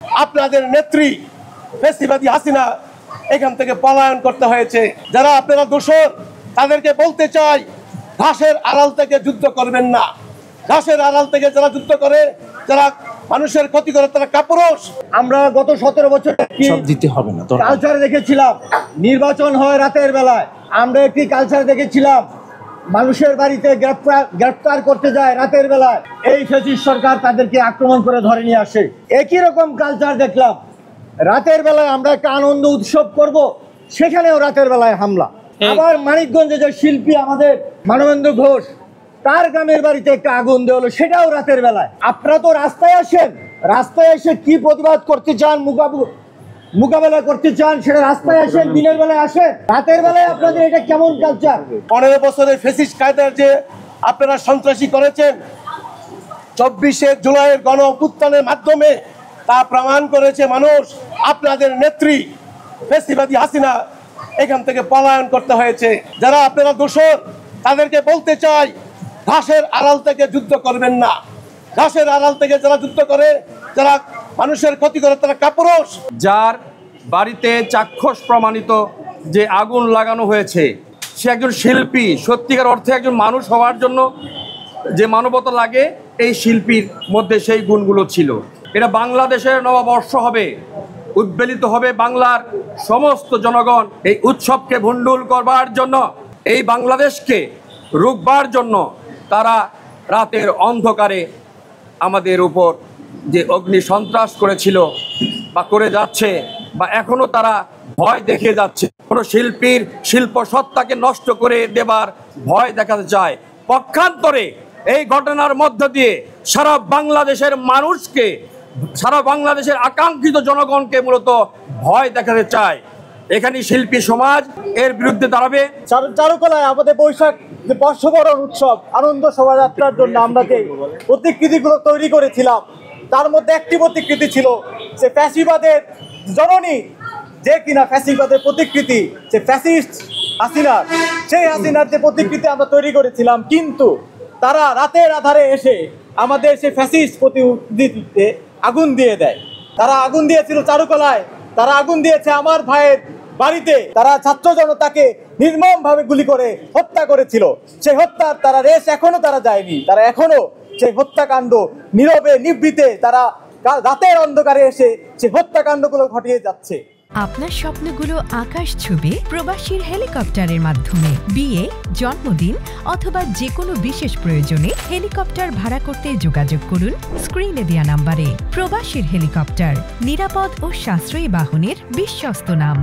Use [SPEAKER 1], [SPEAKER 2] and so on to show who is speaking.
[SPEAKER 1] আপনাদের নেত্রী ফ্যাসিবাদী হাসিনা এখান থেকে পলায়ন করতে হয়েছে। যারা আপনারা দোষর তাদেরকে বলতে চাই, ঘাসের আড়াল থেকে যুদ্ধ করবেন না। ঘাসের আড়াল থেকে যারা যুদ্ধ করে, যারা মানুষের ক্ষতি করে, তারা কাপুরুষ।
[SPEAKER 2] আমরা গত 17 বছর
[SPEAKER 3] দিতে হবে না
[SPEAKER 2] কালচার দেখেছিলাম, নির্বাচন হয় রাতের বেলায়। আমরা একটি কালচার দেখেছিলাম, মানুষের বাড়িতে গ্রেফতার করতে যায় রাতের বেলায়। এই ফ্যাসিস্ট সরকার তাদেরকে আক্রমণ করে ধরে নিয়ে আসে। একই রকম কালচার দেখলাম, রাতের বেলায় আমরা একটা আনন্দ উৎসব করব, সেখানেও রাতের বেলায় হামলা। আবার মানিকগঞ্জে যে শিল্পী আমাদের মানবেন্দ্র ঘোষ, তার গ্রামের বাড়িতে একটা আগুন দেওয়া হলো, সেটাও রাতের বেলায়। আপনারা তো রাস্তায় আসেন, রাস্তায় এসে কি প্রতিবাদ করতে চান, মোকাবেলা করতে চান, সেটা রাস্তায় আসেন, দিনের বেলায় আসেন। রাতের বেলায় আপনাদের এটা কেমন কালচার?
[SPEAKER 1] 15 বছরের ফ্যাসিস্ট কায়দার যে আপনারা সন্ত্রাসী করেছেন, 24শে জুলাইয়ের গণ অভ্যুত্থানের মাধ্যমে তা প্রমাণ করেছে মানুষ। আপনাদের নেত্রী ফ্যাসিবাদী হাসিনা এখান থেকে পলায়ন করতে হয়েছে। যারা আপনারা দোষর তাদেরকে বলতে চাই, ঘাসের আড়াল থেকে যুদ্ধ করবেন না। ঘাসের আড়াল থেকে যারা যুদ্ধ করে, যারা মানুষের ক্ষতি করে, তারা কাপুরুষ।
[SPEAKER 4] যার বাড়িতে চাক্ষুষ প্রমাণিত যে আগুন লাগানো হয়েছে, সে একজন শিল্পী। সত্যিকার অর্থে একজন মানুষ হওয়ার জন্য যে মানবতা লাগে, এই শিল্পীর মধ্যে সেই গুণগুলো ছিল। এটা বাংলাদেশের নববর্ষ হবে, উদ্বেলিত হবে বাংলার সমস্ত জনগণ। এই উৎসবকে ভণ্ডুল করবার জন্য, এই বাংলাদেশকে রুখবার জন্য তারা রাতের অন্ধকারে আমাদের উপর যে অগ্নি সন্ত্রাস করেছিল বা করে যাচ্ছে, বা এখনো তারা ভয় দেখিয়ে যাচ্ছে। কোনো শিল্পীর শিল্প সত্তাকে নষ্ট করে দেবার ভয় দেখাতে চায়। পক্ষান্তরে এই ঘটনার মধ্য দিয়ে সারা বাংলাদেশের মানুষকে, সারা বাংলাদেশের আকাঙ্ক্ষিত জনগণকে মূলত ভয় দেখাতে চায়। এখানে শিল্পী সমাজ এর বিরুদ্ধে দাঁড়াবে।
[SPEAKER 2] চারুকলায় আমাদের বৈশাখ যে বর্ষবরণ উৎসব, আনন্দ শোভাযাত্রার জন্য আমরা যে প্রতিকৃতিগুলো তৈরি করেছিলাম, তার মধ্যে একটি প্রতিকৃতি ছিল যে ফ্যাসিবাদের জননী, যে কিনা ফ্যাসিবাদের প্রতিকৃতি, যে ফ্যাসিস্ট হাসিনার, সেই হাসিনার যে প্রতিকৃতি আমরা তৈরি করেছিলাম। কিন্তু তারা রাতের আধারে এসে আমাদের সেই ফ্যাসিস্ট প্রতিকৃতিতে আগুন দিয়ে দেয়। তারা আগুন দিয়েছিল চারুকলায়, তারা আগুন দিয়েছে আমার ভাইয়ের বাড়িতে। তারা ছাত্র জনতাকে নির্মমভাবে গুলি করে হত্যা করেছিল। সেই হত্যার তারা রেশ এখনো তারা যায়নি। তারা এখনো সেই হত্যাকাণ্ড নীরবে নিভৃতে তারা রাতের অন্ধকারে এসে সেই হত্যাকাণ্ডগুলো ঘটিয়ে যাচ্ছে।
[SPEAKER 5] আপনার স্বপ্নগুলো আকাশ ছুবে প্রবাসীর হেলিকপ্টারের মাধ্যমে। বিয়ে, জন্মদিন অথবা যে কোনো বিশেষ প্রয়োজনে হেলিকপ্টার ভাড়া করতে যোগাযোগ করুন স্ক্রিনে দেয়া নাম্বারে। প্রবাসীর হেলিকপ্টার, নিরাপদ ও সাশ্রয়ী বাহনের বিশ্বস্ত নাম।